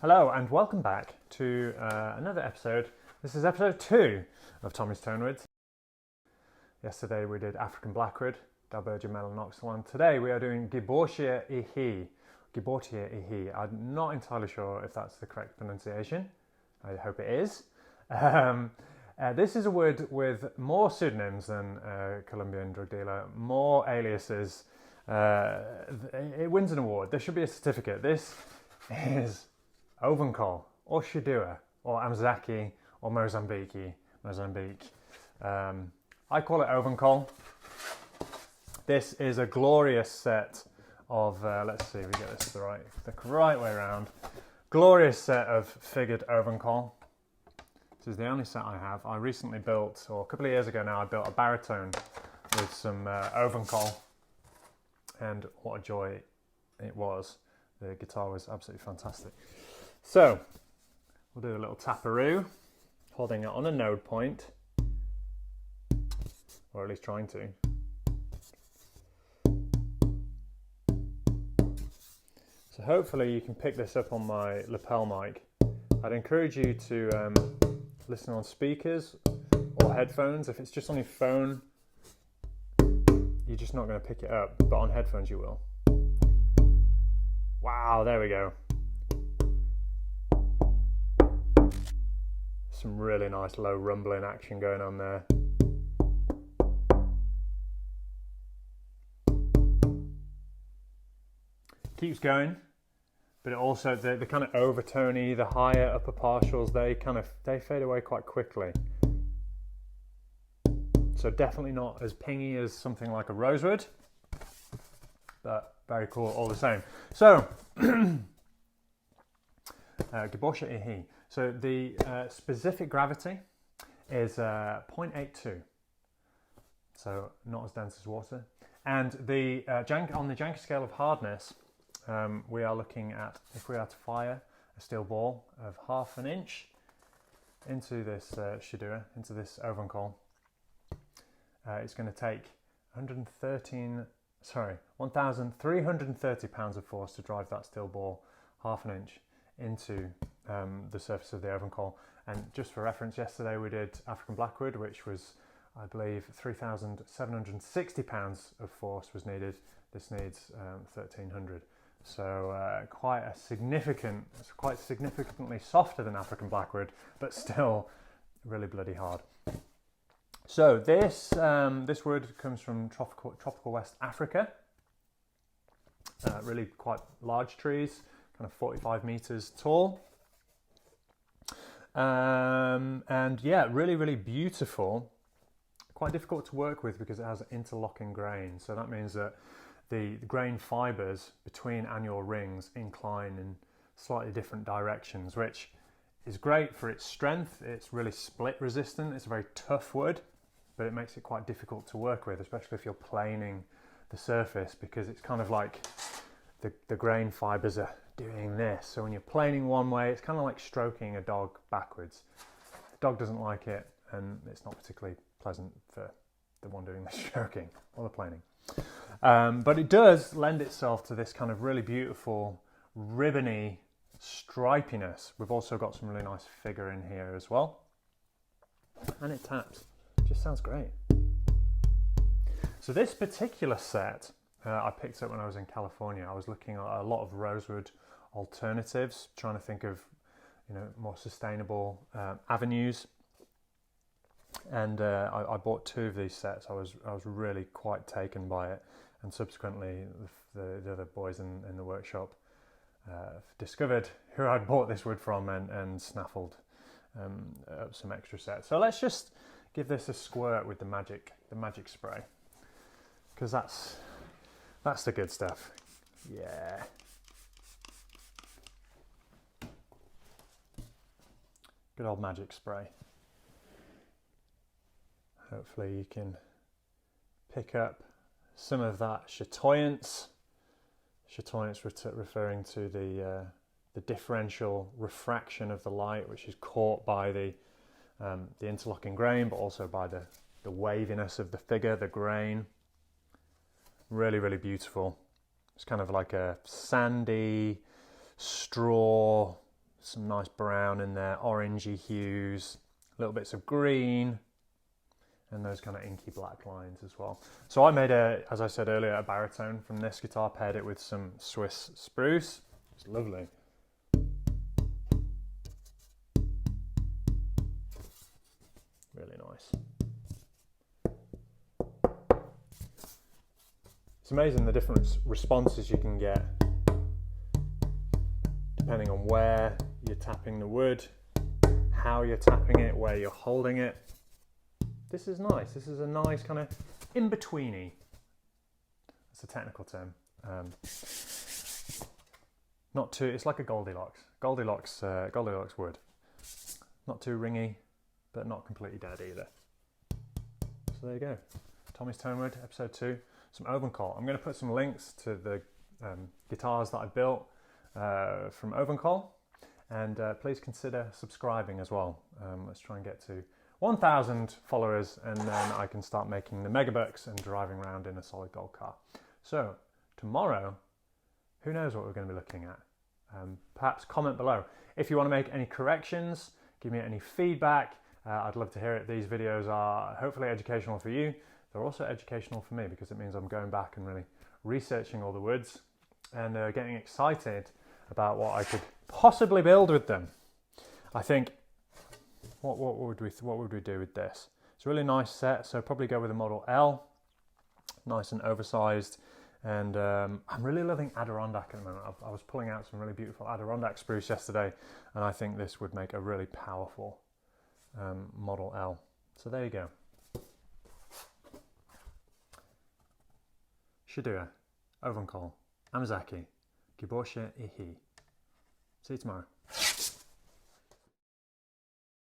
Hello and welcome back to another episode. This is episode 2 of Tommy's Tonewoods. Yesterday we did African Blackwood, Dalbergia melanoxylon. Today we are doing Guibourtia ehie. Guibourtia ehie. I'm not entirely sure if that's the correct pronunciation. I hope it is. This is a wood with more pseudonyms than Colombian drug dealer, more aliases. It wins an award. There should be a certificate. This is Ovangkol, or Shedua, or Amazique, or Mozambique. I call it Ovangkol. This is a glorious set of, let's see if we get this the right way around. Glorious set of figured Ovangkol. This is the only set I have. I recently built, or a couple of years ago now, I built a baritone with some Ovangkol, and what a joy it was. The guitar was absolutely fantastic. So, we'll do a little taparoo, holding it on a node point, or at least trying to. So hopefully you can pick this up on my lapel mic. I'd encourage you to listen on speakers or headphones. If it's just on your phone, you're just not going to pick it up, but on headphones you will. Wow, there we go. Some really nice low rumbling action going on there. Keeps going, but it also the kind of overtony, the higher upper partials, they fade away quite quickly. So definitely not as pingy as something like a rosewood, but very cool all the same. So Guibourtia ehie. So the specific gravity is 0.82, so not as dense as water. And the on the Janka scale of hardness, we are looking at, if we are to fire a steel ball of 1/2 inch into this Shedua, into this Ovangkol, it's going to take 1,330 pounds of force to drive that steel ball 1/2 inch into the surface of the Ovangkol. And just for reference, yesterday we did African Blackwood, which was, I believe, 3,760 pounds of force was needed. This needs 1,300. So quite significantly softer than African Blackwood, but still really bloody hard. So this wood comes from tropical West Africa. Really quite large trees, kind of 45 meters tall. And yeah, really beautiful. Quite difficult to work with because it has interlocking grain. So that means that the grain fibers between annual rings incline in slightly different directions, which is great for its strength. It's really split resistant. It's a very tough wood, but it makes it quite difficult to work with, especially if you're planing the surface, because it's kind of like the grain fibers are doing this. So when you're planing one way, it's kind of like stroking a dog backwards. The dog doesn't like it, and it's not particularly pleasant for the one doing the stroking or the planing. But it does lend itself to this kind of really beautiful ribbony stripiness. We've also got some really nice figure in here as well. And it taps. It just sounds great. So this particular set I picked up when I was in California. I was looking at a lot of rosewood alternatives, trying to think of more sustainable avenues. And I bought 2 of these sets. I was really quite taken by it, and subsequently the other boys in the workshop discovered who I'd bought this wood from and snaffled up some extra sets. So let's just give this a squirt with the magic spray, because that's the good stuff. Yeah. Good old magic spray. Hopefully you can pick up some of that chatoyance. Chatoyance referring to the differential refraction of the light, which is caught by the interlocking grain, but also by the waviness of the figure, the grain. Really beautiful. It's kind of like a sandy straw some nice brown in there, orangey hues, little bits of green, and those kind of inky black lines as well. So I made as I said earlier, a baritone from this guitar, paired it with some Swiss spruce. It's lovely. Really nice. It's amazing the different responses you can get depending on where you're tapping the wood, how you're tapping it, where you're holding it. This is nice. This is a nice kind of in-betweeny. That's a technical term. Not too, it's like a Goldilocks wood. Not too ringy, but not completely dead either. So there you go. Tommy's Tonewood, episode 2. Some Ovangkol. I'm going to put some links to the guitars that I built from Ovangkol, and please consider subscribing as well. Let's try and get to 1,000 followers, and then I can start making the megabucks and driving around in a solid gold car. So tomorrow, who knows what we're going to be looking at? Perhaps comment below. If you want to make any corrections, give me any feedback. I'd love to hear it. These videos are hopefully educational for you. They're also educational for me because it means I'm going back and really researching all the woods and getting excited about what I could possibly build with them. I think, what would we do with this? It's a really nice set, so probably go with a model L, nice and oversized. And I'm really loving Adirondack at the moment. I was pulling out some really beautiful Adirondack spruce yesterday, and I think this would make a really powerful model L. So there you go. Shedua, Ovangkol, Amazique, Guibourtia ehie. See you tomorrow.